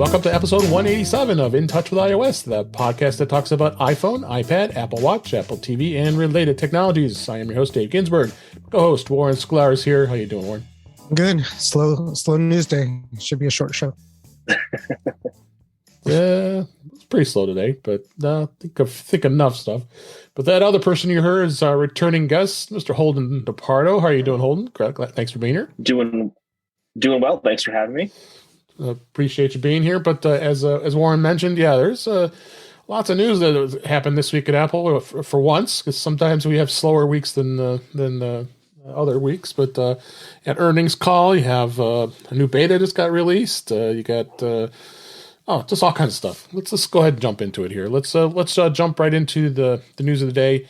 Welcome to episode 187 of In Touch with iOS, the podcast that talks about iPhone, iPad, Apple Watch, Apple TV, and related technologies. I am your host, Dave Ginsburg. Co-host Warren Sklar is here. How you doing, Warren? Good. Slow news day. Should be a short show. Yeah, it's pretty slow today, but I think enough stuff. But that other person you heard is our returning guest, Mr. Holden DePardo. How are you doing, Holden? Thanks for being here. Doing well. Thanks for having me. Appreciate you being here. But as Warren mentioned, yeah, there's lots of news that happened this week at Apple for once, because sometimes we have slower weeks than other weeks. But at earnings call, you have a new beta just got released. You got just all kinds of stuff. Let's go ahead and jump into it here. Let's jump right into the news of the day.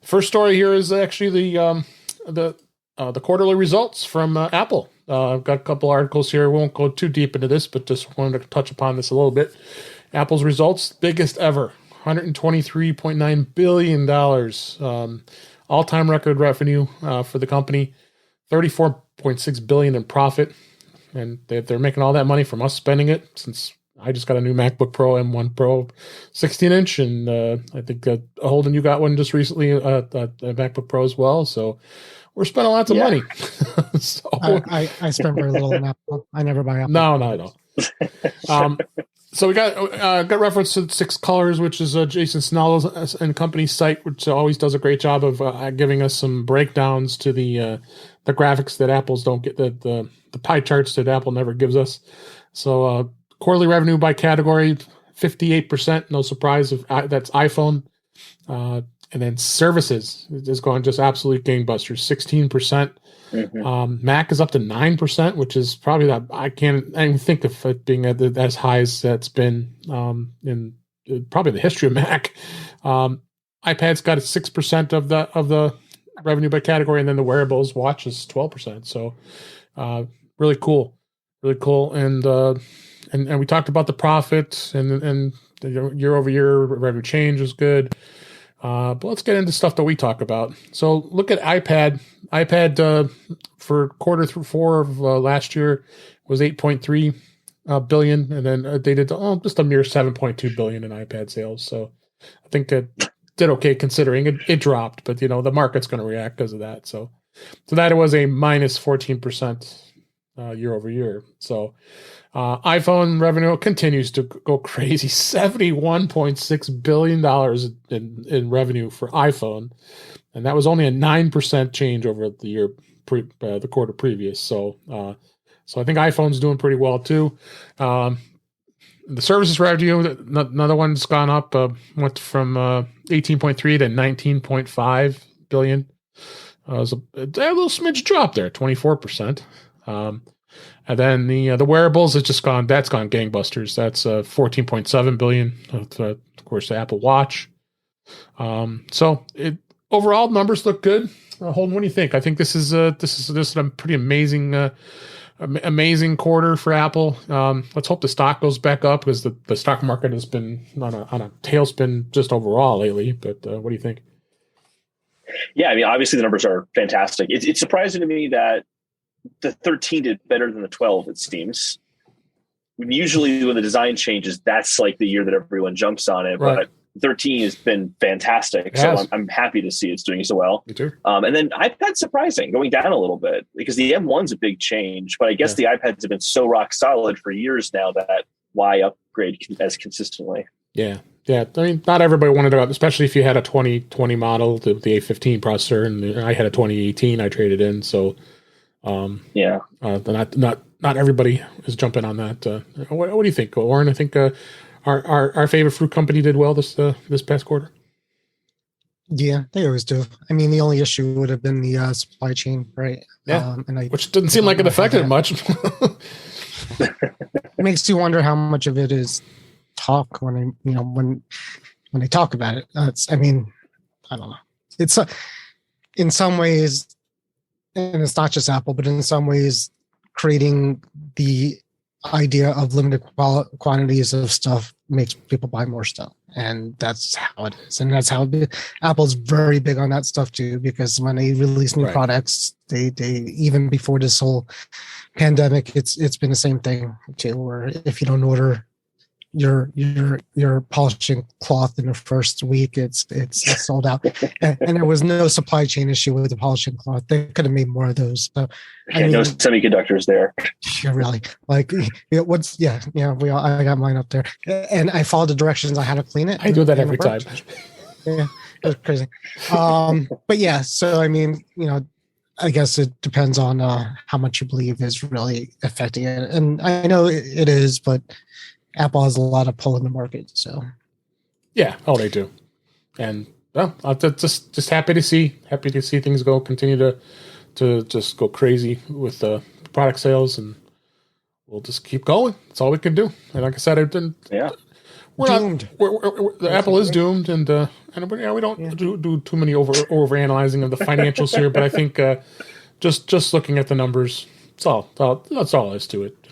The first story here is actually the quarterly results from Apple. I've got a couple articles here. We won't go too deep into this, but just wanted to touch upon this a little bit. Apple's results, biggest ever, $123.9 billion, all-time record revenue for the company, $34.6 billion in profit, and they're making all that money from us spending it, since I just got a new MacBook Pro M1 Pro 16-inch, and I think Holden, you got one just recently, a MacBook Pro as well, so we're spending lots of money. So, I spend very little on Apple. I never buy Apple. No, not at all. So we got reference to 6 Colors, which is Jason Snell's and company's site, which always does a great job of giving us some breakdowns to the graphics that Apple's don't get, the pie charts that Apple never gives us. So quarterly revenue by category, 58%. No surprise if that's iPhone. And then services is going just absolute gangbusters, 16%. Mm-hmm. Mac is up to 9%, which is probably I can't even think of it being as high as that's been in probably the history of Mac. iPad's got 6% of the revenue by category, and then the wearables watch is 12%. So really cool. And we talked about the profit and the year-over-year revenue change was good. But let's get into stuff that we talk about. So look at iPad. iPad for quarter 4 of last year was 8.3 billion, and then they did just a mere 7.2 billion in iPad sales. So I think it did okay considering it dropped, but the market's going to react because of that. So that it was a minus 14% year over year. So iPhone revenue continues to go crazy, $71.6 billion in revenue for iPhone. And that was only a 9% change over the year, the quarter previous. So I think iPhone's doing pretty well too. The services revenue, another one's gone up, went from 18.3 to 19.5 billion. It was a little smidge drop there, 24%. And then the wearables has just gone gangbusters. That's 14.7 billion. Of course, the Apple Watch. So overall numbers look good. Holden, what do you think? I think this is a pretty amazing quarter for Apple. Let's hope the stock goes back up, because the stock market has been on a tailspin just overall lately. But what do you think? Yeah, I mean, obviously the numbers are fantastic. It's surprising to me that the 13 did better than the 12, it seems. Usually when the design changes, that's like the year that everyone jumps on it. Right. But 13 has been fantastic. So I'm happy to see it's doing so well. Me too. And then iPad's surprising, going down a little bit, because the M1's a big change. But I guess the iPads have been so rock solid for years now that why upgrade as consistently? Yeah. Yeah, I mean, not everybody wanted to, especially if you had a 2020 model, the A15 processor, and I had a 2018 I traded in. So not everybody is jumping on that. What do you think, Warren? I think our favorite fruit company did well this past quarter. Yeah, they always do. I mean, the only issue would have been the supply chain, right? Yeah, which doesn't seem like it affected it much. It makes you wonder how much of it is talk when they talk about it. I don't know. It's in some ways. And it's not just Apple, but in some ways, creating the idea of limited quantities of stuff makes people buy more stuff. And that's how it is. And that's how Apple's very big on that stuff too, because when they release new products, they even before this whole pandemic, it's been the same thing too, where if you don't order you're polishing cloth in the first week, it's sold out, and there was no supply chain issue with the polishing cloth. They could have made more of those. So no semiconductors there. Yeah, really. Like, I got mine up there, and I followed the directions on how to clean it. I do that every time. Yeah, it was crazy. But yeah, so I mean, I guess it depends on how much you believe is really affecting it, and I know it is, but Apple has a lot of pull in the market. So yeah, they do, and well, I'm just happy to see things continue to just go crazy with the product sales, and we'll just keep going. That's all we can do. And like I said, we're doomed. Apple is doomed, and we don't do too many over analyzing of the financials here. But I think just looking at the numbers, that's all there is to it.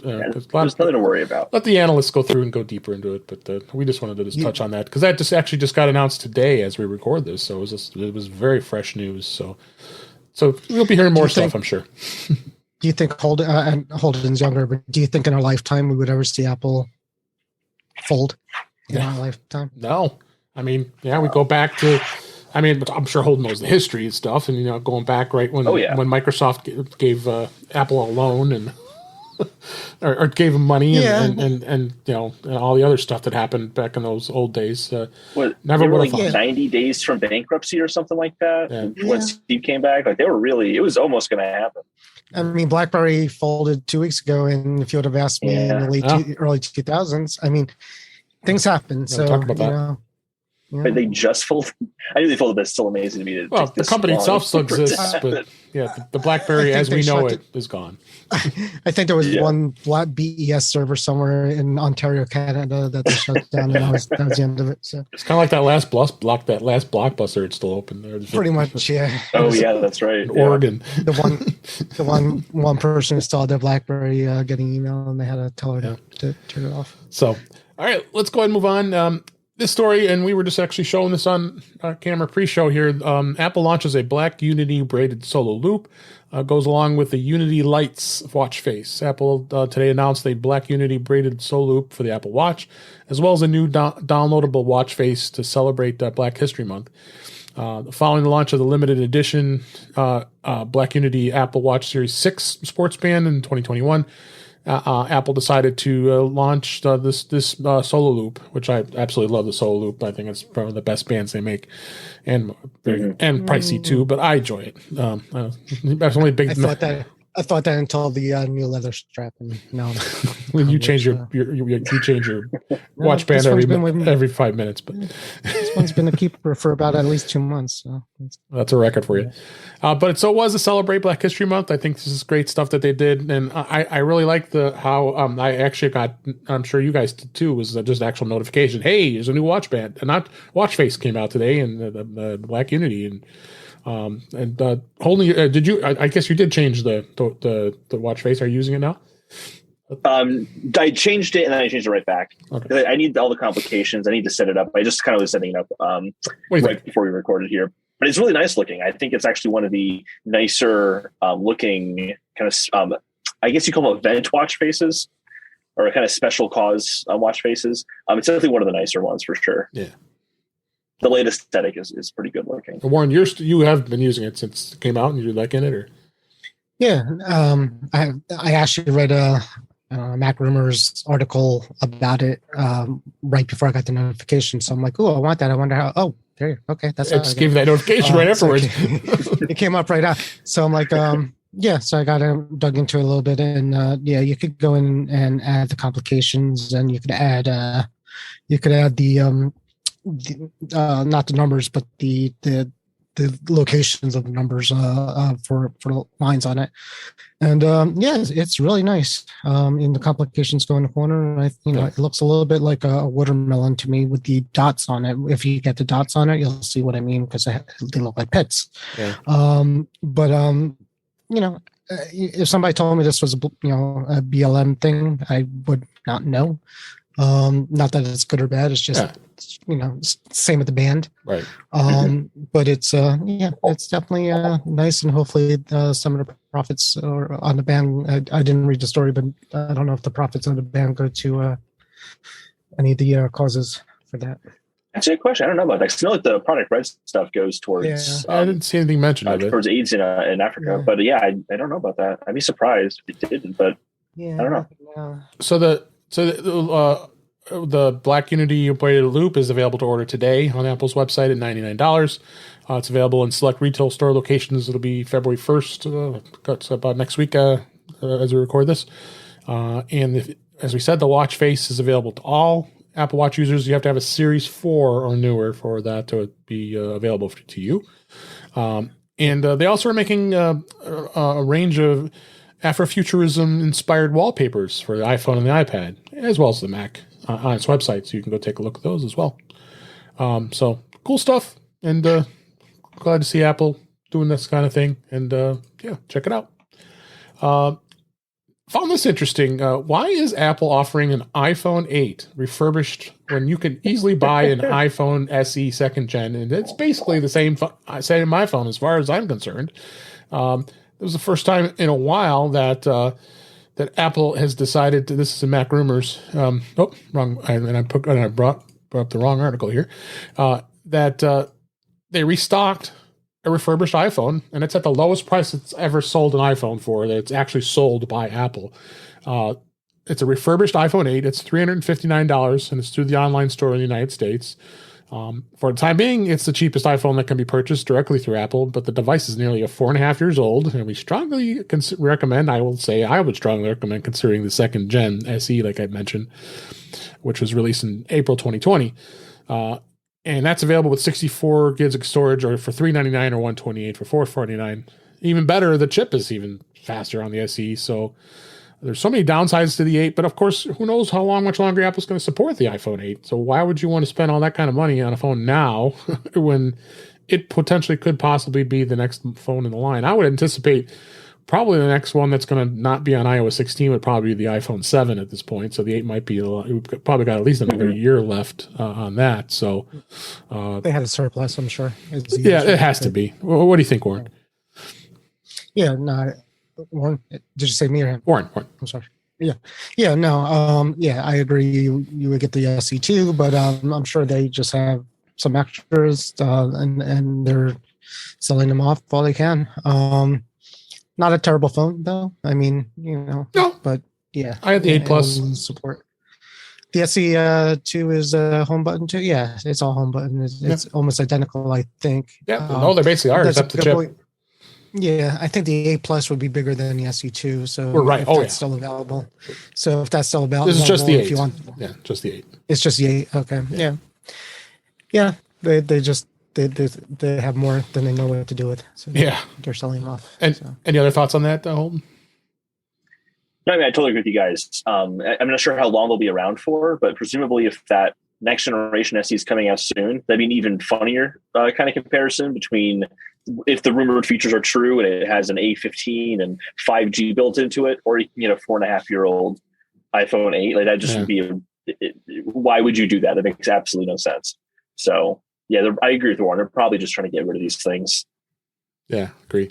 There's nothing to worry about. Let the analysts go through and go deeper into it, but we just wanted to touch on that because that just got announced today as we record this, so it was very fresh news. So we'll be hearing more stuff, I'm sure. Do you think Holden's younger, but do you think in our lifetime we would ever see Apple fold in our lifetime? No. I mean, we go back to, but I'm sure Holden knows the history and stuff, and going back right when Microsoft gave Apple a loan and or gave him money and all the other stuff that happened back in those old days. Never were like 90 days from bankruptcy or something like that. Yeah. When Steve came back, like it was almost going to happen. I mean, BlackBerry folded 2 weeks ago, and if you would have asked me in the early 2000s, things happen. So talk about that. But they just folded. I knew they folded, but it's still amazing to me. The company itself still exists, but the BlackBerry as we know it is gone. I think there was one BES server somewhere in Ontario, Canada that they shut down, and that was the end of it. So it's kind of like that last Blockbuster. It's still open there. Pretty much, yeah. Oh yeah, that's right. Oregon. The one person installed their BlackBerry getting email, and they had to tell her to turn it off. So, all right, let's go ahead and move on. This story, and we were just actually showing this on camera pre-show here. Apple launches a black Unity braided solo loop. Goes along with the Unity Lights watch face. Apple today announced a black Unity braided solo loop for the Apple Watch, as well as a new downloadable watch face to celebrate Black History Month. Following the launch of the limited edition Black Unity Apple Watch Series 6 sports band in 2021, Apple decided to launch this solo loop, which I absolutely love. The solo loop, I think it's one of the best bands they make, and pricey too. But I enjoy it. That's only big. I thought that until the new leather strap, and now when you change your watch band every 5 minutes. But this one's been a keeper for about at least 2 months. So that's a record for you. But it was to celebrate Black History Month. I think this is great stuff that they did, and I really like how I actually got. I'm sure you guys did too. Was just actual notification. Hey, there's a new watch band, and not watch face came out today, and the Black Unity and. Holden, did you? I guess you did change the watch face. Are you using it now? I changed it and then I changed it right back. Okay. I need all the complications. I need to set it up. I just kind of was setting it up right before we recorded here. But it's really nice looking. I think it's actually one of the nicer looking kind of. I guess you call them event watch faces, or kind of special cause watch faces. It's definitely one of the nicer ones for sure. Yeah. The latest aesthetic is pretty good looking. Warren, you have been using it since it came out, and you're liking it, or? Yeah, I actually read a Mac Rumors article about it right before I got the notification. So I'm like, oh, I want that. I wonder how. Oh, there you go. Okay, that's how it gave that notification right afterwards. It came up right out. So I'm like, yeah. So I got dug into it a little bit, and you could go in and add the complications, and you could add the not the numbers, but the locations of the numbers for lines on it, and it's really nice. In the complications go in the corner, and it looks a little bit like a watermelon to me with the dots on it. If you get the dots on it, you'll see what I mean, because they look like pits. Yeah. If somebody told me this was a BLM thing, I would not know. Not that it's good or bad. It's just same with the band, right? But it's it's definitely nice, and hopefully some of the profits are on the band. I didn't read the story, but I don't know if the profits on the band go to any of the causes for that. That's a good question. I don't know about that. 'Cause I know that the Product Red stuff goes towards. I didn't see anything mentioned of it. Towards AIDS in Africa, but I don't know about that. I'd be surprised if it didn't, but I don't know. So the Black Unity Weighted Loop is available to order today on Apple's website at $99. It's available in select retail store locations. It'll be February 1st. That's about next week as we record this. As we said, the watch face is available to all Apple Watch users. You have to have a Series 4 or newer for that to be available to you. They also are making a range of Afrofuturism-inspired wallpapers for the iPhone and the iPad, as well as the Mac on its website, so you can go take a look at those as well. So cool stuff, and glad to see Apple doing this kind of thing, and check it out. Found this interesting. Why is Apple offering an iPhone 8 refurbished when you can easily buy an iPhone SE second gen? And it's basically the same iPhone as far as I'm concerned. It was the first time in a while that Apple has decided to, this is in Mac Rumors. Wrong. And I brought up the wrong article here. That they restocked a refurbished iPhone, and it's at the lowest price it's ever sold an iPhone for. That it's actually sold by Apple. It's a refurbished iPhone 8. It's $359, and it's through the online store in the United States. For the time being, it's the cheapest iPhone that can be purchased directly through Apple, but the device is nearly 4.5 years old, and we strongly recommend, I would strongly recommend considering the second gen SE, like I mentioned, which was released in April 2020. And that's available with 64 gigs of storage, or for $399 or $128 for $449. Even better, the chip is even faster on the SE, so there's so many downsides to the 8, but of course, who knows how much longer Apple's going to support the iPhone 8. So why would you want to spend all that kind of money on a phone now when it potentially could possibly be the next phone in the line? I would anticipate probably the next one that's going to not be on iOS 16 would probably be the iPhone 7 at this point. So the 8 might be we've probably got at least another year left on that. So they had a surplus, I'm sure. It has to be. Well, what do you think, Warren? Yeah, no. Warren, did you say me or him? Warren. I'm sorry. Yeah, no. I agree. You would get the SE2, but I'm sure they just have some extras, and they're selling them off while they can. Not a terrible phone though. I mean, no. But yeah, I had the 8 Plus support. The SE2 is a home button too. Yeah, it's all home button. It's almost identical, I think. Yeah, no, they basically are, except the chip. Point. Yeah, I think the 8 Plus would be bigger than the SE2. So we're right. That's still available. So if that's still available, this is just the 8. If you want, just the 8. It's just the 8. Okay. Yeah. They have more than they know what to do with. So they're selling them off. And any other thoughts on that, Holden? No, I mean, I totally agree with you guys. I'm not sure how long they'll be around for, but presumably if that next generation SE is coming out soon, that'd be an even funnier kind of comparison between if the rumored features are true and it has an A15 and 5G built into it, or 4.5-year-old iPhone 8. Like that just would be why would you do that? That makes absolutely no sense. So I agree with Warren. They're probably just trying to get rid of these things. Yeah, agree.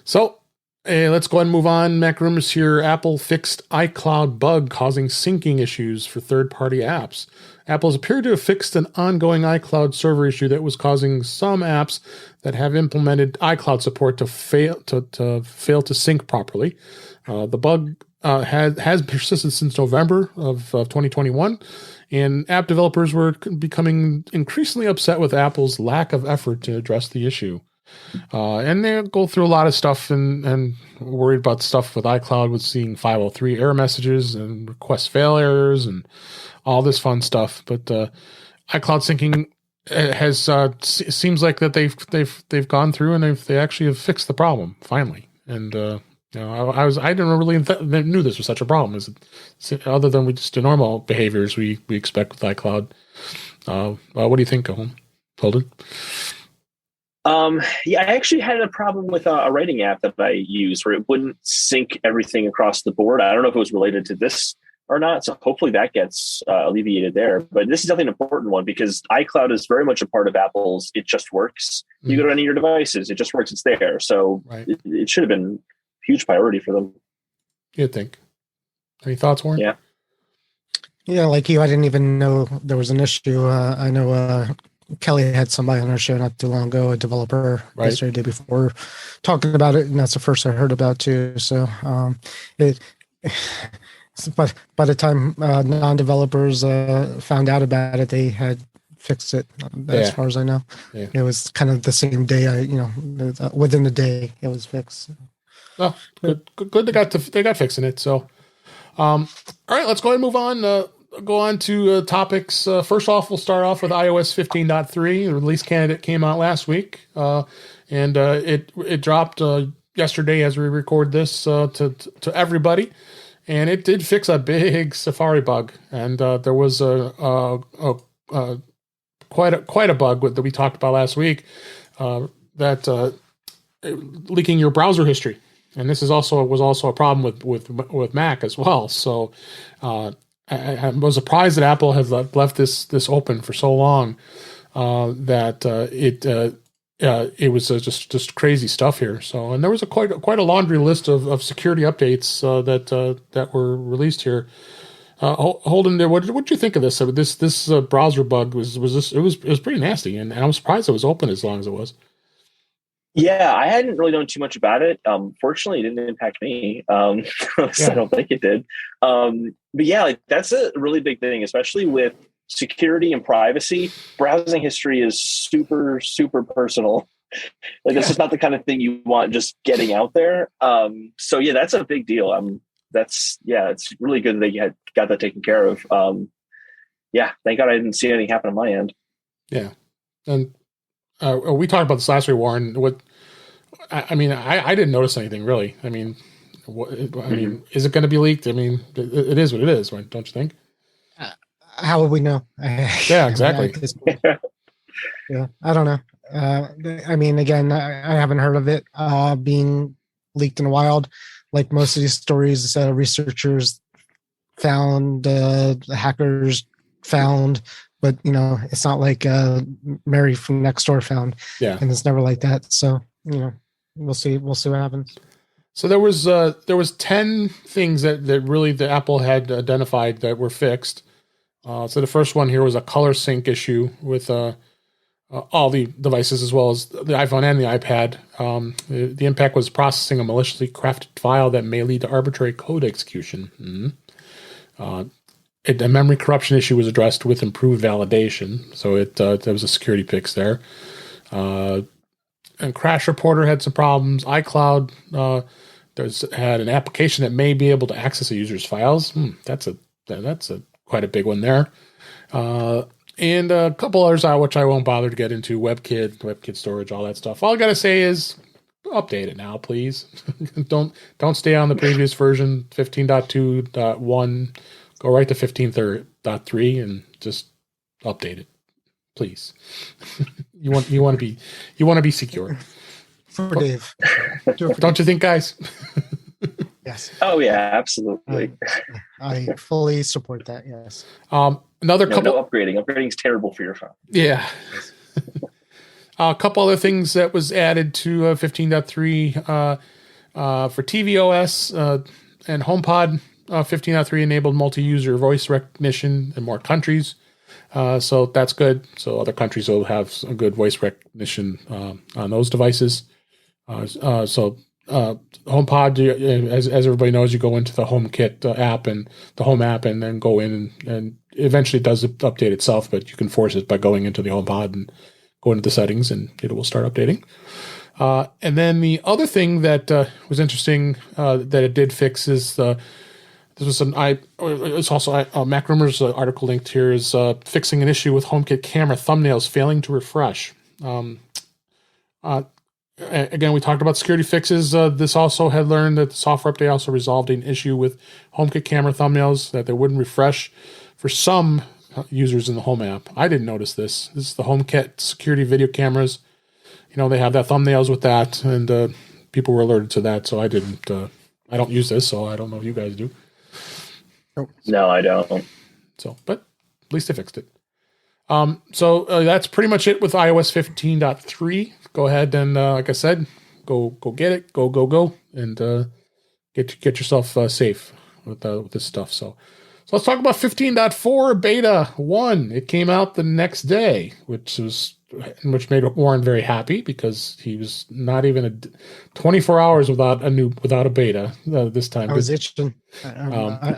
So let's go ahead and move on. Mac Rumors here. Apple fixed iCloud bug causing syncing issues for third-party apps. Apple has appeared to have fixed an ongoing iCloud server issue that was causing some apps that have implemented iCloud support to fail to sync properly. The bug has persisted since November of 2021, and app developers were becoming increasingly upset with Apple's lack of effort to address the issue. And they go through a lot of stuff and worried about stuff with iCloud, with seeing 503 error messages and request failures and all this fun stuff. But iCloud syncing has seems like that they've gone through and they actually have fixed the problem finally. And I didn't really knew this was such a problem. Other than just the normal behaviors we expect with iCloud. What do you think, Holden? I actually had a problem with a writing app that I use where it wouldn't sync everything across the board. I don't know if it was related to this or not, so hopefully that gets alleviated there. But this is definitely an important one because iCloud is very much a part of Apple's It Just Works. You go to any of your devices, it just works, it's there. So it should have been a huge priority for them. You'd think. Any thoughts, Warren? Yeah. Yeah, like you, I didn't even know there was an issue. I know Kelly had somebody on her show not too long ago, a developer, Right. yesterday, day before, talking about it, and that's the first I heard about too. So, it. But by the time non-developers found out about it, they had fixed it. As Yeah. far as I know, Yeah. it was kind of the same day. Within the day, it was fixed. Well, good. They got fixing it. So, all right, let's go ahead and move on. Go on to topics. First off, we'll start off with iOS 15.3. The release candidate came out last week, and it dropped yesterday as we record this to everybody, and it did fix a big Safari bug, and there was quite a bug that we talked about last week that leaking your browser history. And this was also a problem with Mac as well. So I was surprised that Apple has left this open for so long that it was just crazy stuff here. So, and there was quite a laundry list of security updates that were released here. Holden, what did you think of this? This browser bug was pretty nasty, and I was surprised it was open as long as it was. Yeah, I hadn't really known too much about it. Fortunately, it didn't impact me. I don't think it did. But yeah, like that's a really big thing, especially with security and privacy. Browsing history is super, super personal. Like that's just not the kind of thing you want just getting out there. So yeah, that's a big deal. It's really good that they got that taken care of. Yeah, thank God I didn't see anything happen on my end. Yeah, and we talked about this last week, Warren. I didn't notice anything really. I mean, is it going to be leaked? I mean, it is what it is, right? Don't you think? How would we know? Yeah, exactly. Yeah, I don't know. I mean, again, I haven't heard of it being leaked in the wild. Like most of these stories, researchers found, hackers found, but it's not like Mary from next door found. Yeah, and it's never like that. So we'll see what happens. So there was 10 things that really the Apple had identified that were fixed. So the first one here was a color sync issue with all the devices as well as the iPhone and the iPad. The impact was processing a maliciously crafted file that may lead to arbitrary code execution. A memory corruption issue was addressed with improved validation. So there was a security fix there. And Crash Reporter had some problems. ICloud had an application that may be able to access a user's files. That's quite a big one there. And a couple others which I won't bother to get into. WebKit storage, all that stuff. All I gotta say is update it now, please. Don't stay on the previous version, 15.2.1. Go right to 15.3 and just update it, please. you want to be secure. For Dave. Don't you think, guys? Yes. Oh yeah, absolutely. I fully support that. Yes. Another couple. No upgrading. Upgrading is terrible for your phone. Yeah. A couple other things that was added to 15.3 for tvOS and HomePod. 15.3 enabled multi-user voice recognition in more countries. So that's good. So other countries will have some good voice recognition on those devices. HomePod, as everybody knows, you go into the HomeKit app and the Home app, and then go in and eventually it does update itself, but you can force it by going into the HomePod and go into the settings, and it will start updating. And then the other thing that was interesting that it did fix is it's also Mac Rumors article linked here is fixing an issue with HomeKit camera thumbnails failing to refresh. Again, we talked about security fixes. This also had learned that the software update also resolved an issue with HomeKit camera thumbnails that they wouldn't refresh for some users in the Home app. I didn't notice this. This is the HomeKit security video cameras. They have that thumbnails with that, and people were alerted to that. So I didn't. I don't use this, so I don't know if you guys do. No, I don't. So, but at least they fixed it. So that's pretty much it with iOS 15.3. Go ahead and, like I said, go get it. Go, and get yourself safe with this stuff. So So let's talk about 15.4 beta 1. It came out the next day, which made Warren very happy because he was not even 24 hours without a beta this time. I was itching. I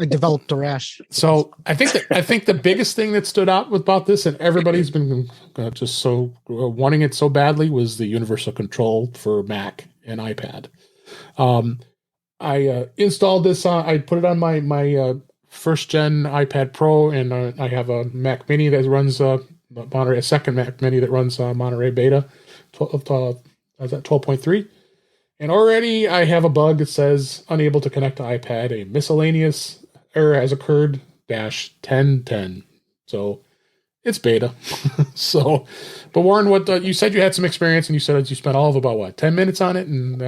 developed a rash. So I think the biggest thing that stood out about this, and everybody's been just so wanting it so badly, was the universal control for Mac and iPad. I installed this. I put it on my first gen iPad Pro, and I have a Mac Mini that runs Monterey, a second Mac Mini that runs Monterey Beta, 12.3. And already I have a bug that says unable to connect to iPad. A miscellaneous error has occurred -1010. So it's beta. So, but Warren, what you said you had some experience, and you said you spent all of about 10 minutes on it, and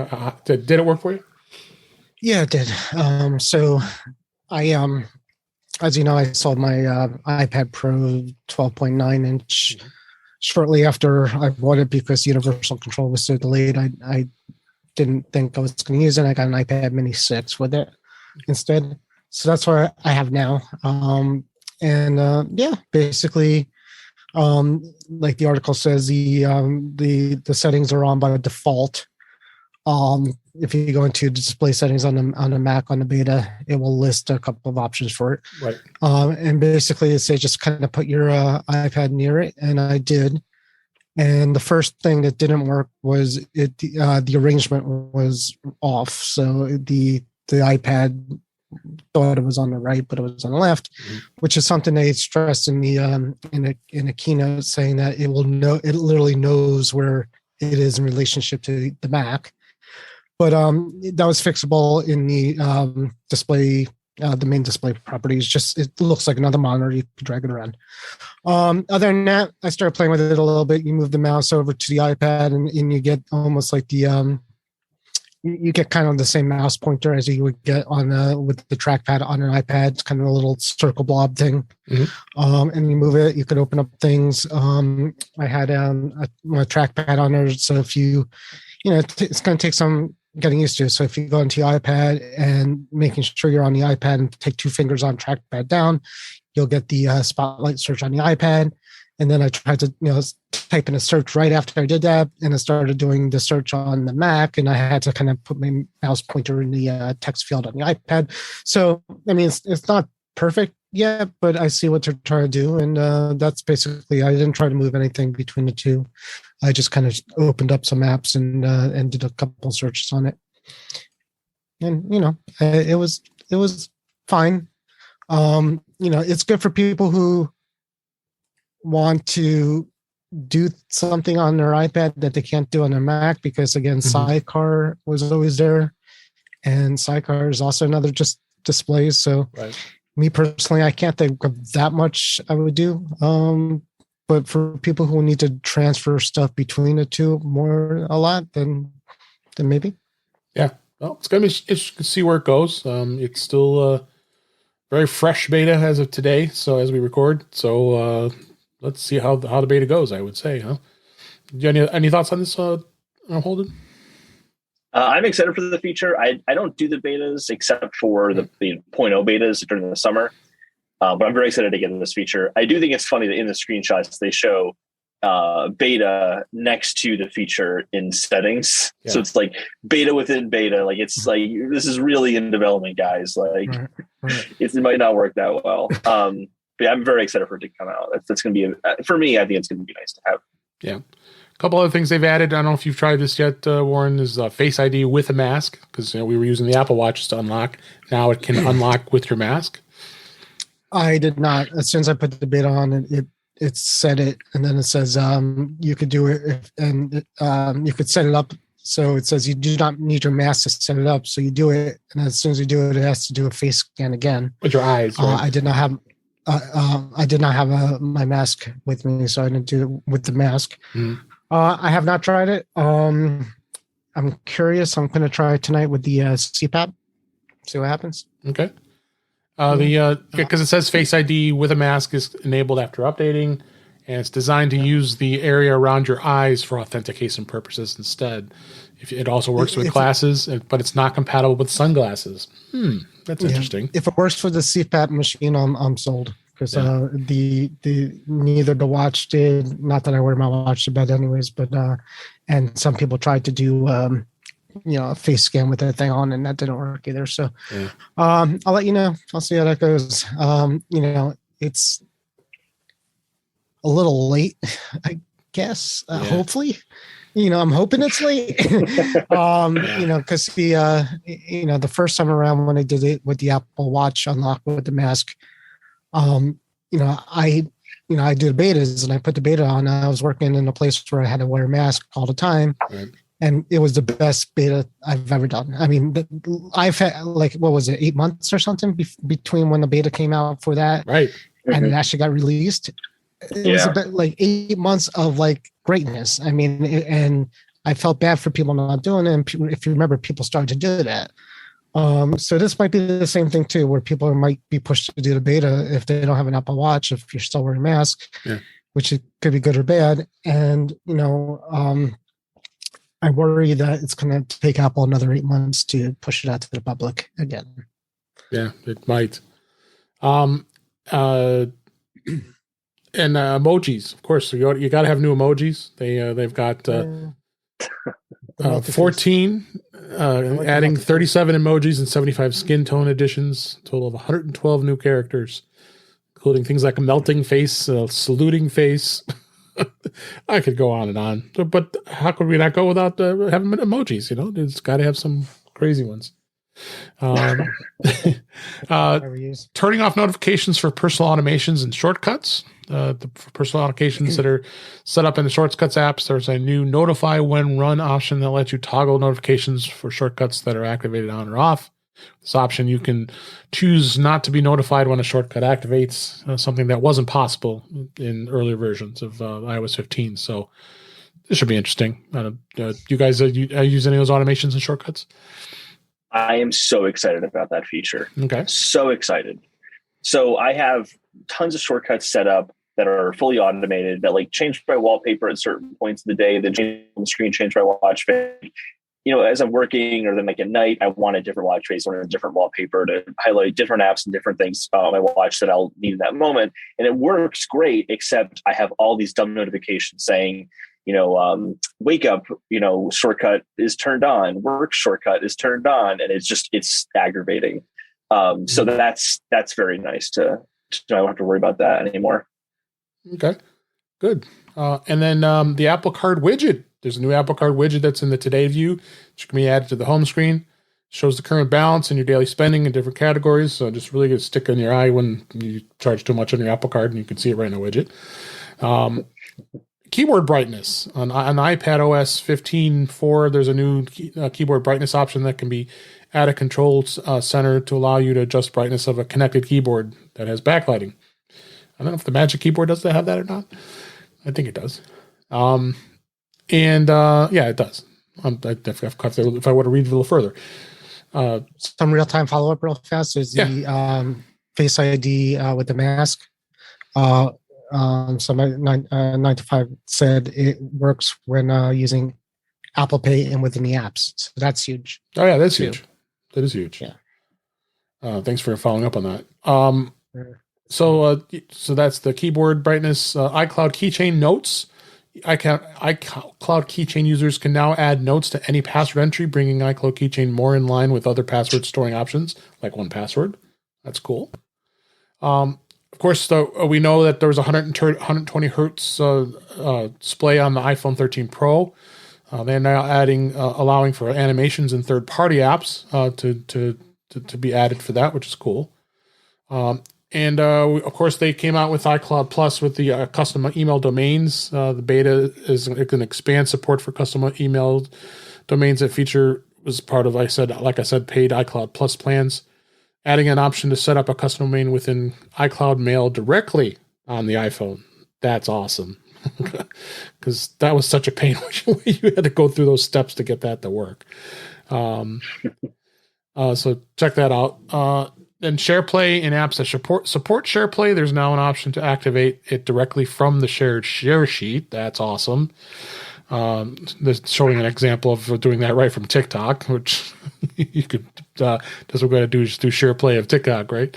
did it work for you? Yeah, it did. So I as you know, I sold my iPad Pro 12.9 inch shortly after I bought it because Universal Control was so delayed. I didn't think I was going to use it. I got an iPad Mini 6 with it instead. So that's what I have now. Basically, like the article says, the settings are on by default. If you go into display settings on the Mac on the beta, it will list a couple of options for it. Right. And basically it says just kind of put your iPad near it, and I did. And the first thing that didn't work was the arrangement was off. So the iPad thought it was on the right, but it was on the left, which is something they stressed in the in a keynote, saying that it literally knows where it is in relationship to the Mac. But that was fixable in the display, the main display properties. Just it looks like another monitor. You can drag it around. Other than that, I started playing with it a little bit. You move the mouse over to the iPad, and you get almost like the you get kind of the same mouse pointer as you would get on with the trackpad on an iPad. It's kind of a little circle blob thing. And you move it, you could open up things. I had my trackpad on there, so if it's going to take some getting used to. So if you go into your iPad and making sure you're on the iPad and take 2 fingers on trackpad down, you'll get the spotlight search on the iPad. And then I tried to type in a search right after I did that, and I started doing the search on the Mac, and I had to kind of put my mouse pointer in the text field on the iPad. So I mean, it's not perfect yet, but I see what they're trying to do, and that's basically. I didn't try to move anything between the two. I just kind of opened up some apps and did a couple searches on it, and it was fine. It's good for people who want to do something on their iPad that they can't do on their Mac, because again, Sidecar was always there, and Sidecar is also another just display. So me personally, I can't think of that much I would do. But for people who need to transfer stuff between the two a lot, then maybe. Yeah. Well, it's going to be interesting to see where it goes. It's still very fresh beta as of today. So as we record, let's see how the beta goes, I would say. Huh? Do you have any thoughts on this, Holden? I'm excited for the feature. I don't do the betas except for the 0.0 betas during the summer. But I'm very excited to get this feature. I do think it's funny that in the screenshots they show beta next to the feature in settings. Yeah. So it's like beta within beta. Like it's like, this is really in development, guys. Like it might not work that well. But yeah, I'm very excited for it to come out. That's going to be, for me, I think it's going to be nice to have. Yeah. A couple other things they've added. I don't know if you've tried this yet, Warren, is Face ID with a mask, because we were using the Apple Watches to unlock. Now it can unlock with your mask. I did not. As soon as I put the beta on, it said it, and then it says you could do it, you could set it up. So it says you do not need your mask to set it up. So you do it, and as soon as you do it, it has to do a face scan again with your eyes. Right? I did not have my mask with me, so I didn't do it with the mask. I have not tried it. I'm curious. I'm going to try it tonight with the CPAP. See what happens. Okay. Because it says Face ID with a mask is enabled after updating, and it's designed to use the area around your eyes for authentication purposes instead. If it also works with glasses, but it's not compatible with sunglasses. That's interesting. If it works for the CPAP machine, I'm sold. Because the neither the watch did. Not that I wear my watch to bed, anyways. But and some people tried to do a face scan with that thing on, and that didn't work either. So I'll let you know. I'll see how that goes. It's a little late, I guess. Hopefully, I'm hoping it's late. Because the first time around when I did it with the Apple Watch unlock with the mask. I do the betas and I put the beta on. I was working in a place where I had to wear a mask all the time. Right. And it was the best beta I've ever done. I mean, I've had 8 months or something between when the beta came out for that. Right. And it actually got released. It was about 8 months of greatness. I mean, and I felt bad for people not doing it. And if you remember, people started to do that. So this might be the same thing too, where people might be pushed to do the beta if they don't have an Apple Watch, if you're still wearing a mask, which it could be good or bad. And, I worry that it's going to take Apple another 8 months to push it out to the public again. Yeah, it might. And emojis, of course. So you got to have new emojis. They've got 14, adding 37 emojis and 75 skin tone additions, total of 112 new characters, including things like a melting face, a saluting face. I could go on and on, but how could we not go without having emojis? It's got to have some crazy ones. Turning off notifications for personal automations and shortcuts. For personal automations that are set up in the Shortcuts apps, there's a new notify when run option that lets you toggle notifications for shortcuts that are activated on or off. This option, you can choose not to be notified when a shortcut activates, something that wasn't possible in earlier versions of iOS 15. So this should be interesting. You guys use any of those automations and shortcuts? I am so excited about that feature. Okay. So excited. So I have tons of shortcuts set up that are fully automated that change my wallpaper at certain points of the day, then change the screen, change my watch face. As I'm working or then at night, I want a different watch face or a different wallpaper to highlight different apps and different things on my watch that I'll need in that moment. And it works great, except I have all these dumb notifications saying, wake up, shortcut is turned on, work shortcut is turned on. And it's aggravating. So that's very nice to I don't have to worry about that anymore. Okay, good. And then the Apple Card widget. There's a new Apple Card widget that's in the Today view, which can be added to the home screen. Shows the current balance and your daily spending in different categories. So just really good stick in your eye when you charge too much on your Apple Card, and you can see it right in the widget. Keyboard brightness on iPad OS 15.4. There's a new keyboard brightness option that can be add a control center to allow you to adjust brightness of a connected keyboard that has backlighting. I don't know if the Magic Keyboard does have that or not. I think it does. It does. If I were to read a little further. Some real-time follow-up real fast is the Face ID with the mask. Somebody 9 to 5 said it works when using Apple Pay and within the apps. So that's huge. Oh, yeah, that's huge. That is huge. Yeah. Thanks for following up on that. So that's the keyboard brightness. iCloud keychain notes. iCloud keychain users can now add notes to any password entry, bringing iCloud keychain more in line with other password storing options like 1Password. That's cool. Of course, we know that there was 120 hertz display on the iPhone 13 Pro. They're now allowing for animations in third-party apps to be added for that, which is cool. And of course, they came out with iCloud Plus with the custom email domains. The beta it can expand support for custom email domains. That feature was part of, like I said, paid iCloud Plus plans. Adding an option to set up a custom domain within iCloud Mail directly on the iPhone. That's awesome. Because that was such a pain. You had to go through those steps to get that to work. So check that out. and SharePlay in apps that support SharePlay, there's now an option to activate it directly from the shared share sheet. That's awesome. This showing an example of doing that right from TikTok, which you could that's what we're going to do, is do SharePlay of TikTok, right?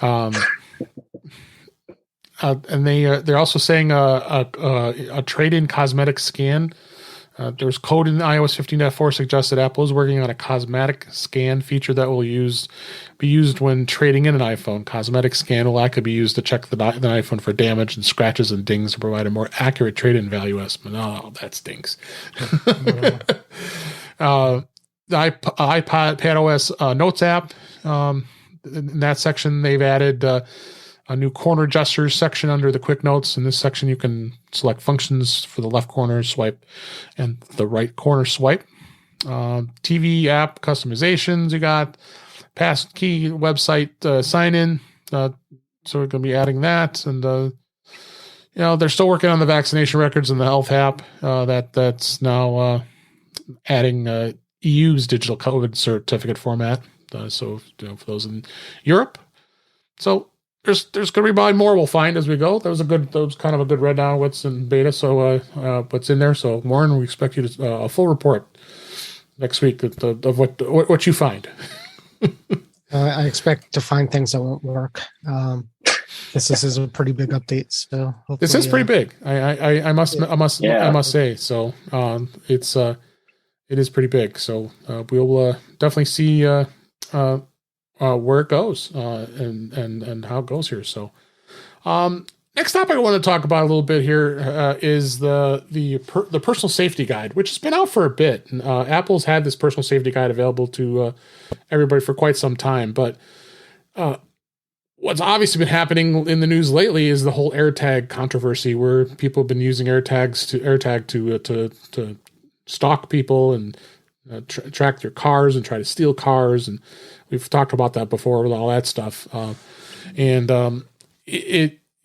And they're also saying a trade-in cosmetic scan. There's code in iOS 15.4 suggests that Apple is working on a cosmetic scan feature that will be used when trading in an iPhone. Cosmetic scan will likely be used to check the iPhone for damage and scratches and dings to provide a more accurate trade-in value estimate. Oh, that stinks. The iPadOS Notes app, in that section, they've added a new corner gestures section under the quick notes. In this section, you can select functions for the left corner swipe and the right corner swipe. TV app customizations, you got passkey website sign in. So we're going to be adding that. And, they're still working on the vaccination records and the health app that's now adding EU's digital COVID certificate format. So for those in Europe. So there's going to be probably more we'll find as we go. That was kind of a good read down what's in beta. So what's in there. So Warren, we expect you to a full report next week of what you find. I expect to find things that won't work. This is a pretty big update. So this is pretty big. I must say. So it is pretty big. So we'll definitely see where it goes and how it goes here. So next topic I want to talk about a little bit here is the personal safety guide, which has been out for a bit. And, Apple's had this personal safety guide available to everybody for quite some time. But what's obviously been happening in the news lately is the whole AirTag controversy, where people have been using AirTag to stalk people and track their cars and try to steal cars. And we've talked about that before with all that stuff.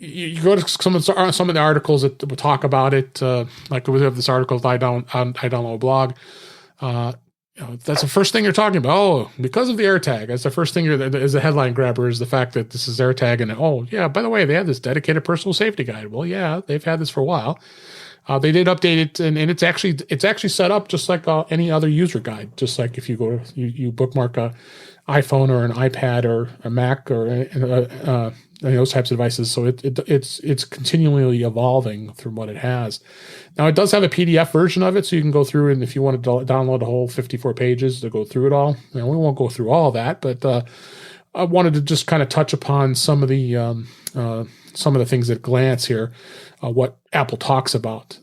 You go to some of the articles that will talk about it. Like we have this article I download a blog. That's the first thing you're talking about. Oh, because of the AirTag. That's the first thing is the headline grabber, is the fact that this is AirTag. And oh yeah, by the way, they have this dedicated personal safety guide. Well, yeah, they've had this for a while. They did update it, and it's actually set up just like any other user guide. Just like if you go you bookmark a iPhone or an iPad or a Mac or those types of devices. So it's continually evolving from what it has. Now it does have a PDF version of it, so you can go through, and if you want to download the whole 54 pages to go through it all, we won't go through all of that, but I wanted to just kind of touch upon some of the things at glance here, what Apple talks about.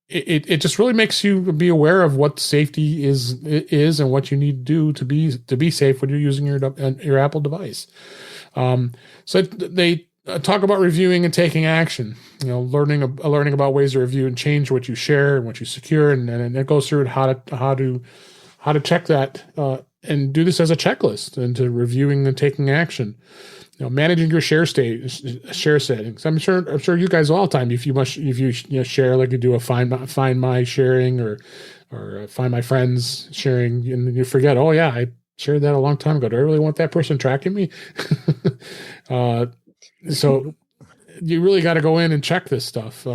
It just really makes you be aware of what safety is and what you need to do to be safe when you're using your Apple device. So they talk about reviewing and taking action. Learning about ways to review and change what you share and what you secure, and it goes through how to check that and do this as a checklist, and to reviewing and taking action. Managing your share settings. I'm sure you guys all the time, if you share, like you do a find my sharing or find my friends sharing, and you forget, oh yeah, I shared that a long time ago. Do I really want that person tracking me? So you really got to go in and check this stuff.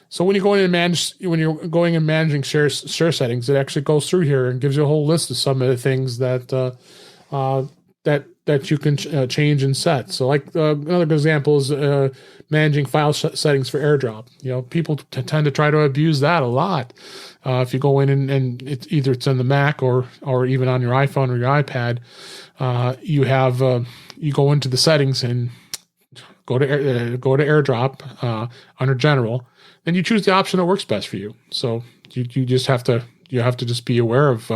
So when you go in and when you're going and managing share settings, it actually goes through here and gives you a whole list of some of the things that you can change and set. So like another good example is managing file settings for AirDrop. People tend to try to abuse that a lot. If you go in and it's either it's in the Mac or even on your iPhone or your iPad, you go into the settings and go to AirDrop under General. Then you choose the option that works best for you. So you just have to just be aware of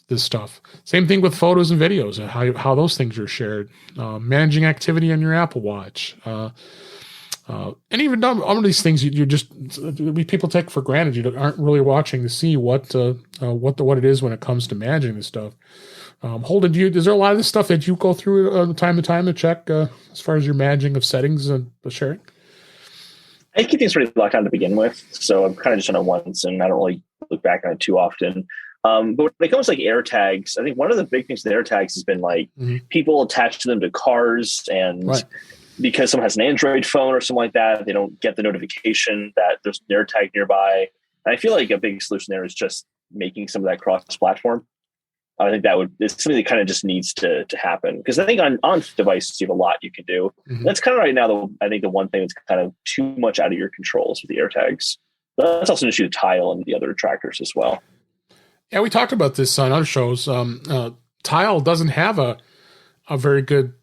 this stuff. Same thing with photos and videos and how those things are shared. Managing activity on your Apple Watch. And even all of these things people take for granted. You aren't really watching to see what it is when it comes to managing this stuff. Holden, is there a lot of this stuff that you go through time to time to check as far as your managing of settings and the sharing? I keep things pretty locked down to begin with, so I'm kind of just on it once, and I don't really look back on it too often. But when it comes to like AirTags, I think one of the big things with AirTags has been like people attach to them to cars, and because someone has an Android phone or something like that, they don't get the notification that there's an AirTag nearby. And I feel like a big solution there is just making some of that cross-platform. I think it's something that kind of just needs to happen, because I think on devices you have a lot you can do. That's kind of right now, I think the one thing that's kind of too much out of your control is with the AirTags. But that's also an issue with Tile and the other trackers as well. Yeah, we talked about this on other shows. Tile doesn't have a very good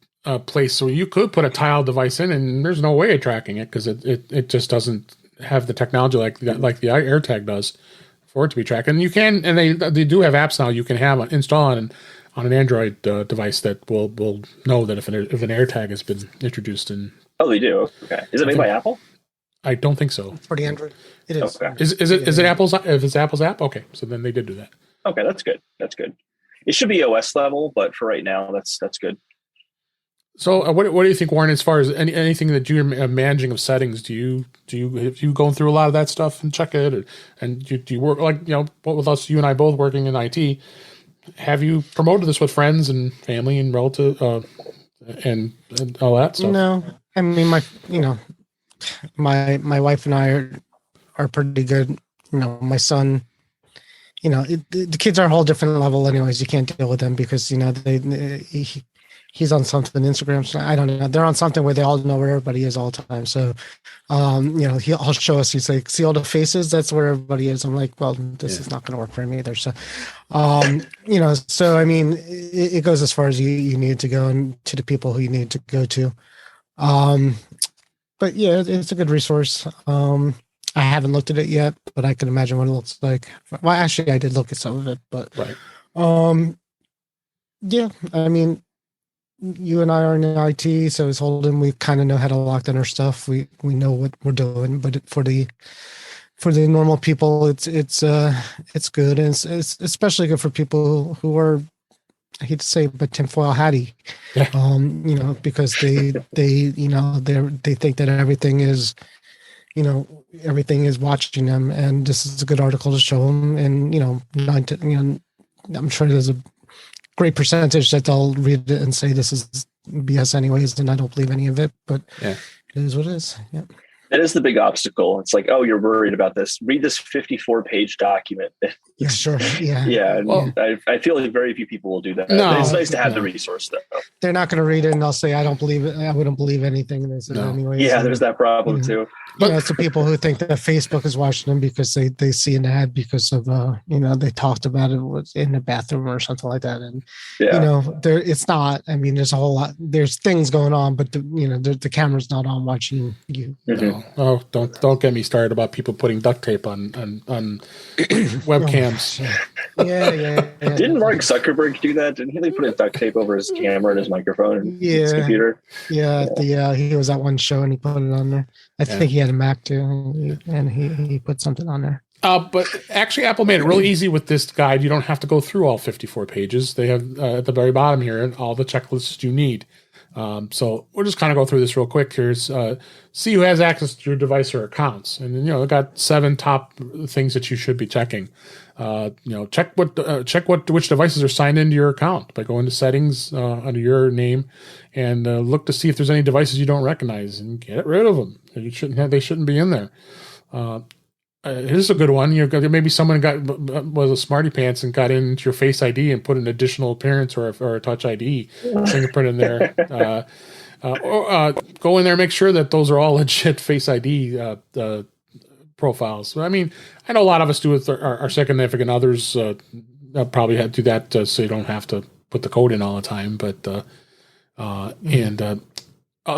place, so you could put a Tile device in, and there's no way of tracking it because it just doesn't have the technology like the AirTag does for it to be tracked. And you can, and they do have apps now you can have install on an Android device that will know that if an AirTag has been introduced. And oh, they do. Okay, is it made by Apple? I don't think so. For the Android, it is. Okay. Is it Apple's? If it's Apple's app, okay. So then they did do that. Okay, that's good. That's good. It should be OS level, but for right now, that's good. So what do you think, Warren? As far as anything that you're managing of settings, have you going through a lot of that stuff and check it, and do you work like with us, you and I both working in IT? Have you promoted this with friends and family and relative and all that stuff? No, I mean my wife and I are pretty good. My son, the kids are a whole different level. Anyways, you can't deal with them because he's on something Instagram. So I don't know. They're on something where they all know where everybody is all the time. So, he'll show us. He's like, see all the faces. That's where everybody is. I'm like, well, this is not going to work for him either. So, So I mean, it goes as far as you need to go and to the people who you need to go to. But yeah, it's a good resource. I haven't looked at it yet, but I can imagine what it looks like. Well, actually, I did look at some of it, but yeah, I mean. You and I are in IT, so as Holden, we kind of know how to lock down our stuff. We know what we're doing, but for the normal people, it's good, and it's especially good for people who are, I hate to say, but tinfoil hatty, because they think that everything is watching them, and this is a good article to show them, and I'm sure there's a great percentage that they'll read it and say this is BS anyways, and I don't believe any of it, but it is what it is. Yeah. That is the big obstacle. It's like, oh, you're worried about this. Read this 54-page document. Yeah, sure. Yeah. Yeah. Well, I feel like very few people will do that. No, but it's nice to have the resource, though. They're not going to read it and they'll say, I don't believe it. I wouldn't believe anything they said anyways. Yeah, there's that problem too. But it's the people who think that Facebook is watching them because they see an ad because of they talked about it was in the bathroom or something like that, and it's not. I mean, there's a whole lot. There's things going on, but the camera's not on watching you. No. Oh, don't get me started about people putting duct tape on webcams. Yeah. Didn't Mark Zuckerberg do that? Didn't he put his duct tape over his camera and his microphone and his computer? Yeah. He was at one show and he put it on there. I think he had a Mac too, and he put something on there. But actually, Apple made it real easy with this guide. You don't have to go through all 54 pages. They have at the very bottom here all the checklists you need. So we'll just kind of go through this real quick. Here's see who has access to your device or accounts, and I've got 7 top things that you should be checking. Check which devices are signed into your account by going to settings under your name, and look to see if there's any devices you don't recognize and get rid of them. They shouldn't be in there. Here's a good one. Maybe someone was a smarty pants and got into your Face ID and put an additional appearance or a Touch ID fingerprint in there. Or go in there and make sure that those are all legit Face ID profiles. I mean, I know a lot of us do with our significant others. Probably have to do that so you don't have to put the code in all the time. But other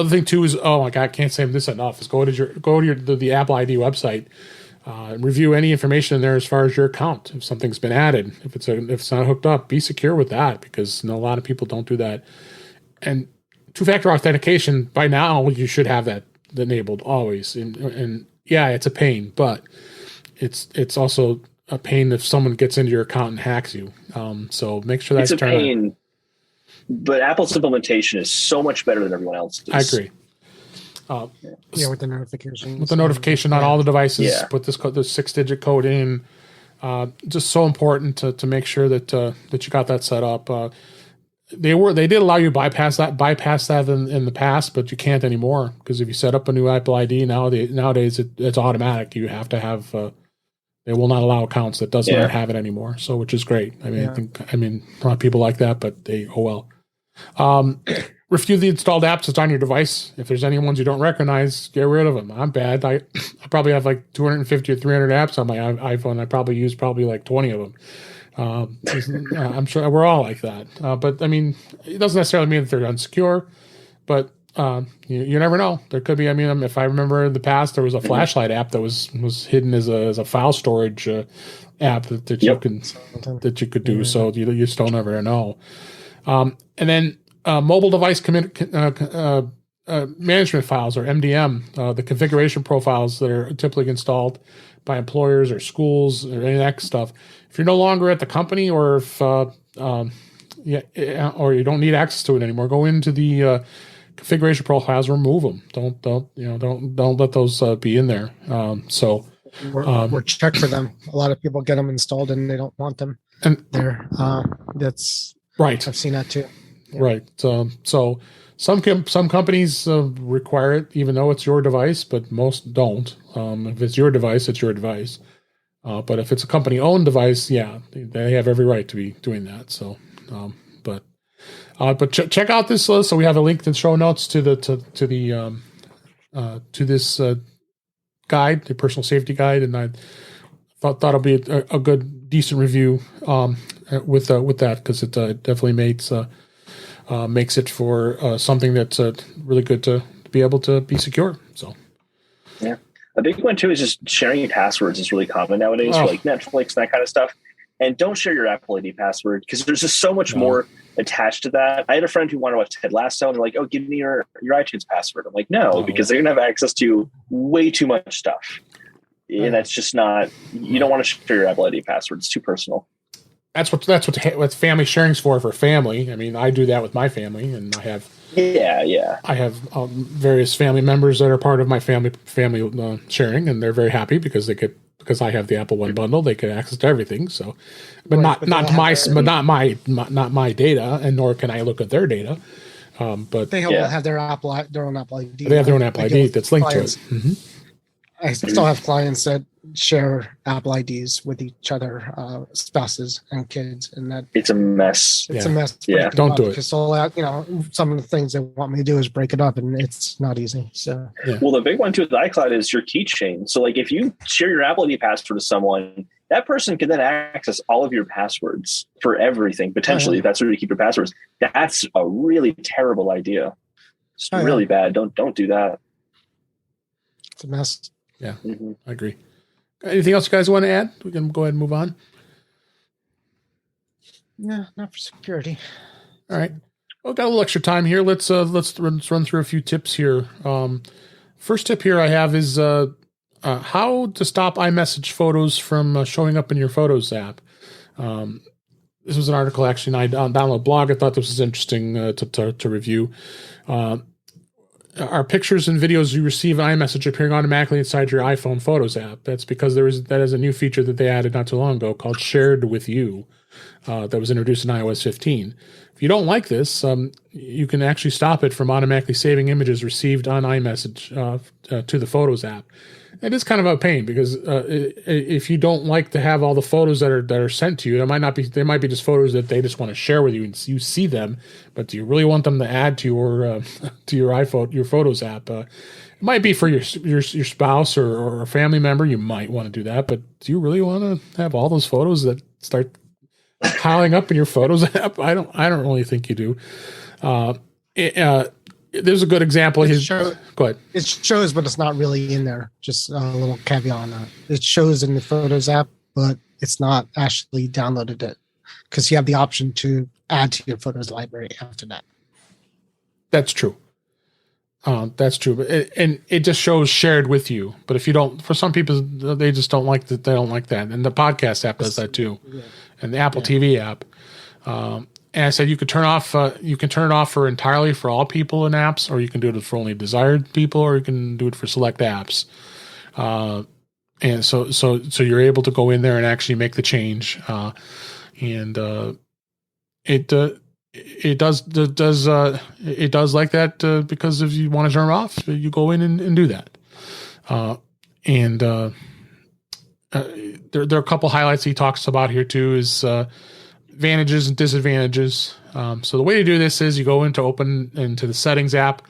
thing too is, oh my God, I can't say this enough. Is go to the Apple ID website. Review any information in there as far as your account. If something's been added, if it's not hooked up, be secure with that, because a lot of people don't do that. And 2-factor authentication, by now you should have that enabled always. And yeah, it's a pain, but it's also a pain if someone gets into your account and hacks you. So make sure that's it's a pain. But Apple's implementation is so much better than everyone else's. I agree. With the notification. With the notification on all the devices, put this 6-digit code in. Just so important to make sure that you got that set up. They did allow you to bypass that in the past, but you can't anymore, because if you set up a new Apple ID nowadays it's automatic. You have to have they will not allow accounts that does not have it anymore. So, which is great. I mean, I mean, a lot of people like that, but oh well. Review the installed apps that's on your device. If there's any ones you don't recognize, get rid of them. I'm bad. I probably have like 250 or 300 apps on my iPhone. I probably use like 20 of them. I'm sure we're all like that. But I mean, it doesn't necessarily mean that they're unsecure, but you never know. There could be. I mean, if I remember in the past, there was a flashlight app that was hidden as a file storage app that you could do. So you still never know. And then mobile device management files, or MDM, the configuration profiles that are typically installed by employers or schools or any of that stuff. If you're no longer at the company, or if or you don't need access to it anymore, go into the configuration profiles, remove them. Don't let those be in there. Or check for them. A lot of people get them installed and they don't want them. And that's right. I've seen that too. Yeah. Right. So some companies require it, even though it's your device, but most don't. If it's your device, it's your device. But if it's a company-owned device, they have every right to be doing that. So, but check out this list. So we have a link in the show notes to this guide, the personal safety guide, and I thought it'll be a good, decent review with that, because it definitely makes it for something that's really good to be able to be secure. So, yeah, a big one too is just sharing your passwords is really common nowadays for like Netflix and that kind of stuff. And don't share your Apple ID password, because there's just so much more attached to that. I had a friend who wanted to watch Ted Lasso, and they're like, "Oh, give me your iTunes password." I'm like, "No, because they're gonna have access to way too much stuff, and that's just not. You don't want to share your Apple ID password; it's too personal." That's what family sharing's for family. I mean, I do that with my family, and I have I have various family members that are part of my family sharing, and they're very happy because I have the Apple One bundle, they get access to everything. So, but not my data, and nor can I look at their data. But they all have their own Apple ID. They have their own Apple ID that's linked to it. Mm-hmm. I still have clients that share Apple IDs with each other, spouses and kids, and that it's a mess. It's a mess. Yeah, don't do it. Because some of the things they want me to do is break it up, and it's not easy. So, well, the big one too with iCloud is your keychain. So, like, if you share your Apple ID password to someone, that person can then access all of your passwords for everything. Potentially, if that's where you keep your passwords. That's a really terrible idea. It's really bad. Don't do that. It's a mess. Yeah, I agree. Anything else you guys want to add? We can go ahead and move on. Yeah, not for security. All right. Well, got a little extra time here. Let's run through a few tips here. First tip here I have is how to stop iMessage photos from showing up in your Photos app. This was an article actually on Download Blog. I thought this was interesting to review. Are pictures and videos you receive in iMessage appearing automatically inside your iPhone Photos app? That's because that is a new feature that they added not too long ago called Shared with You that was introduced in iOS 15. If you don't like this, you can actually stop it from automatically saving images received on iMessage to the Photos app. It is kind of a pain because if you don't like to have all the photos that are sent to you, they might be just photos that they just want to share with you and you see them, but do you really want them to add to your iPhone, your Photos app? It might be for your spouse or a family member. You might want to do that, but do you really want to have all those photos that start piling up in your Photos app? I don't really think you do. There's a good example. Go ahead. It shows, but it's not really in there. Just a little caveat on that. It shows in the Photos app, but it's not actually downloaded it because you have the option to add to your Photos library after that. That's true. That's true. But it just shows shared with you. But if you don't, for some people, they just don't like that. They don't like that. And the podcast app does that too, and the Apple TV app. And I said you could turn off. You can turn it off entirely for all people in apps, or you can do it for only desired people, or you can do it for select apps. and so you're able to go in there and actually make the change, and it does like that, because if you want to turn it off, you go in and do that. There are a couple highlights he talks about here too, is advantages and disadvantages. So the way to do this is you go open into the settings app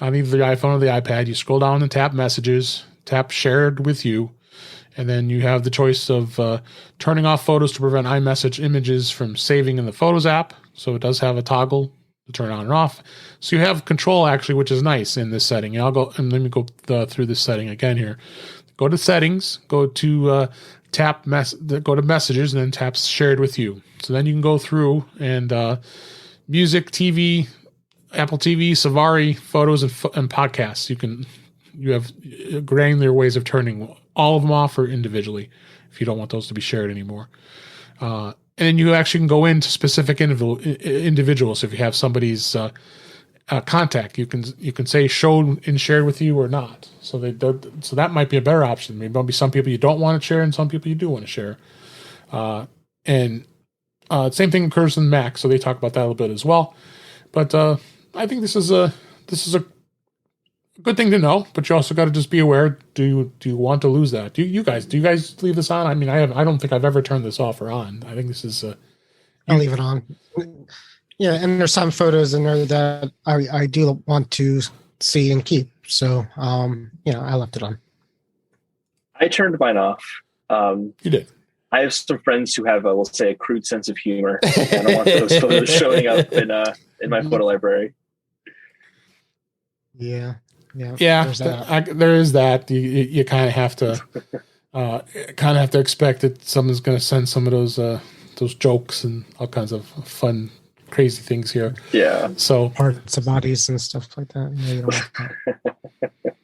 on either the iPhone or the iPad. You scroll down and tap messages, tap shared with you, and then you have the choice of turning off photos to prevent iMessage images from saving in the Photos app. So it does have a toggle to turn on and off. So you have control actually, which is nice in this setting. And let me go through this setting again here. Go to settings, go to go to messages, and then tap shared with you. So then you can go through and music, TV, Apple TV, Safari, photos, and podcasts. You have granular ways of turning all of them off or individually if you don't want those to be shared anymore. And then you actually can go into specific individuals. If you have somebody's contact, you can say show and shared with you or not. So that might be a better option. Maybe there'll be some people you don't want to share and some people you do want to share. Same thing occurs in Mac, so they talk about that a little bit as well. But I think this is a good thing to know. But you also got to just be aware. Do you want to lose that? Do you guys leave this on? I mean, I don't think I've ever turned this off or on. I think this is. I'll leave it on. Yeah, and there's some photos in there that I do want to see and keep. So, I left it on. I turned mine off. You did. I have some friends who have, we'll say, a crude sense of humor. I don't want those photos showing up in my photo library. Yeah. There is that. You kind of have to expect that someone's going to send some of those jokes and all kinds of fun, crazy things here. Yeah. So parts of bodies and stuff like that. Yeah, you don't want that.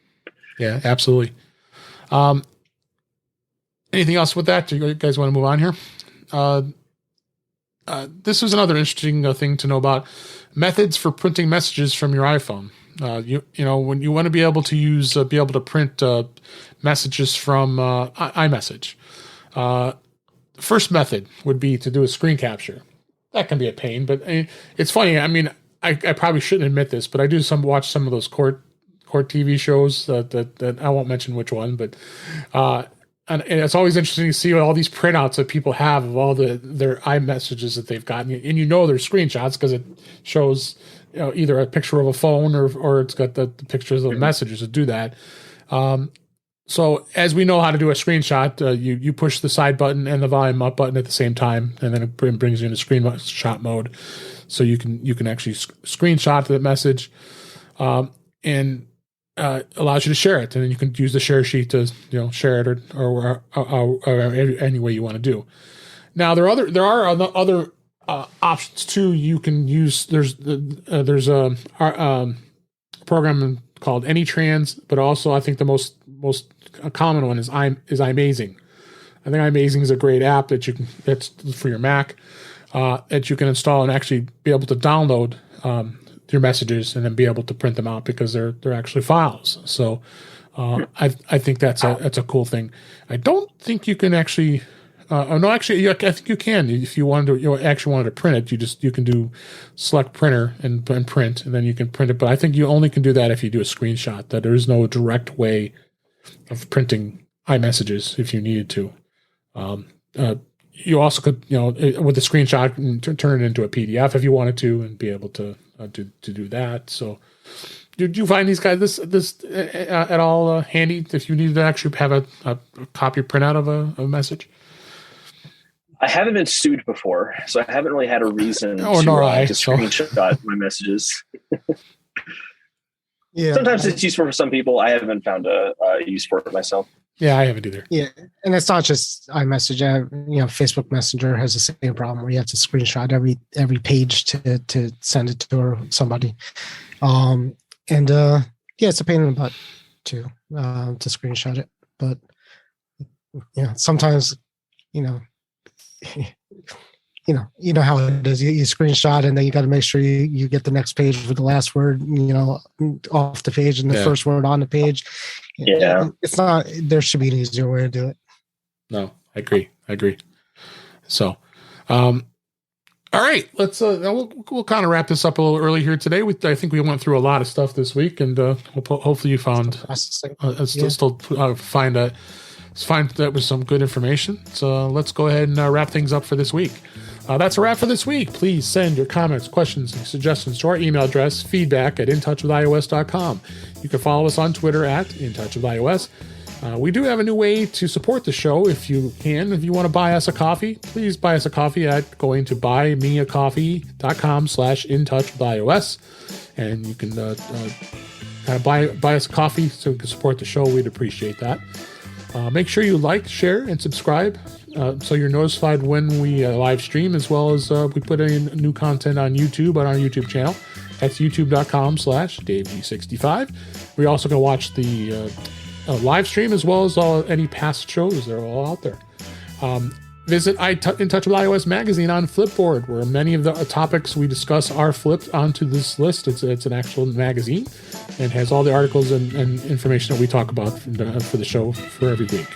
Yeah, absolutely. Anything else with that? Do you guys want to move on here? This is another interesting thing to know about: methods for printing messages from your iPhone. When you want to be able to print messages from iMessage. The first method would be to do a screen capture. That can be a pain, but it's funny. I mean, I probably shouldn't admit this, but I do watch some of those court TV shows that I won't mention which one, but and it's always interesting to see all these printouts that people have of all their iMessages that they've gotten, and they're screenshots because it shows either a picture of a phone or it's got the pictures of the messages that do that. So as we know how to do a screenshot, you push the side button and the volume up button at the same time, and then it brings you into screenshot mode. So you can actually screenshot the message, and allows you to share it, and then you can use the share sheet to share it or any way you want to do. Now there are other options too. You can use there's a program called AnyTrans, but also I think the most common one is iMazing. I think iMazing is a great app that's for your Mac that you can install and actually be able to download your messages and then be able to print them out because they're actually files. So I think that's a cool thing. I don't think you can actually. I think you can if you wanted to print it. You can do select printer and print, and then you can print it. But I think you only can do that if you do a screenshot. That there is no direct way of printing iMessages if you needed to. You also could, with the screenshot, turn it into a PDF if you wanted to, and be able to do that. So, do you find these guys this at all handy if you need to actually have a copy printout of a message? I haven't been sued before, so I haven't really had a reason to screenshot my messages. Yeah, sometimes it's useful for some people. I haven't found a use for it myself. Yeah, I haven't either. Yeah, and it's not just iMessage. Facebook Messenger has the same problem where you have to screenshot every page to send it to somebody. It's a pain in the butt to screenshot it. But sometimes you know how it is. You screenshot and then you got to make sure you get the next page with the last word, off the page and the first word on the page. Yeah. It's not, there should be an easier way to do it. No, I agree. So, all right, let's, we'll kind of wrap this up a little early here today. I think we went through a lot of stuff this week, and hopefully you found, find that was some good information. So let's go ahead and wrap things up for this week. That's a wrap for this week. Please send your comments, questions, and suggestions to our email address, feedback@intouchwithios.com. You can follow us on Twitter @intouchwithios. We do have a new way to support the show if you can. If you want to buy us a coffee, please buy us a coffee at going to buymeacoffee.com/intouchwithios. And you can kind of buy us a coffee so we can support the show. We'd appreciate that. Make sure you like, share, and subscribe so you're notified when we live stream, as well as we put in new content on YouTube, on our YouTube channel. That's youtube.com/DaveG65. We're also going to watch the live stream as well as any past shows. They're all out there. Visit In Touch with iOS magazine on Flipboard, where many of the topics we discuss are flipped onto this list. It's an actual magazine and has all the articles and information that we talk about for the show for every week.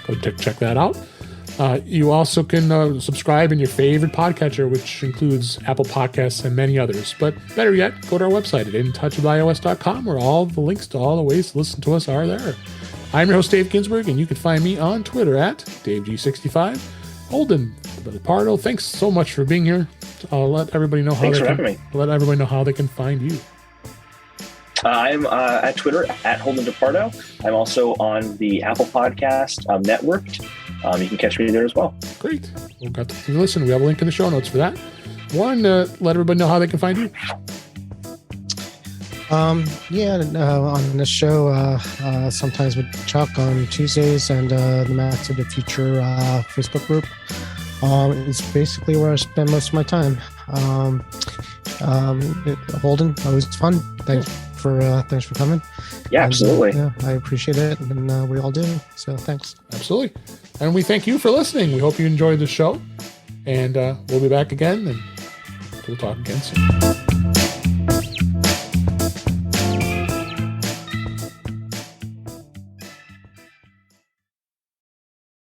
Go check that out. You also can subscribe in your favorite podcatcher, which includes Apple Podcasts and many others. But better yet, go to our website at intouchwithios.com, where all the links to all the ways to listen to us are there. I'm your host, Dave Ginsburg, and you can find me on Twitter at DaveG65. Holden DePardo, thanks so much for being here. I'll let everybody know how they can find you. I'm at Twitter at Holden DePardo. I'm also on the Apple Podcast network. You can catch me there as well. Great. We've got to listen. We have a link in the show notes for that. One, let everybody know how they can find you. On this show, sometimes with Chuck on Tuesdays and the Max of the Future Facebook group. It's basically where I spend most of my time. Holden, always fun. Thanks for coming. Yeah, absolutely. I appreciate it, and we all do. So thanks. Absolutely. And we thank you for listening. We hope you enjoyed the show, and we'll be back again, and we'll talk again soon.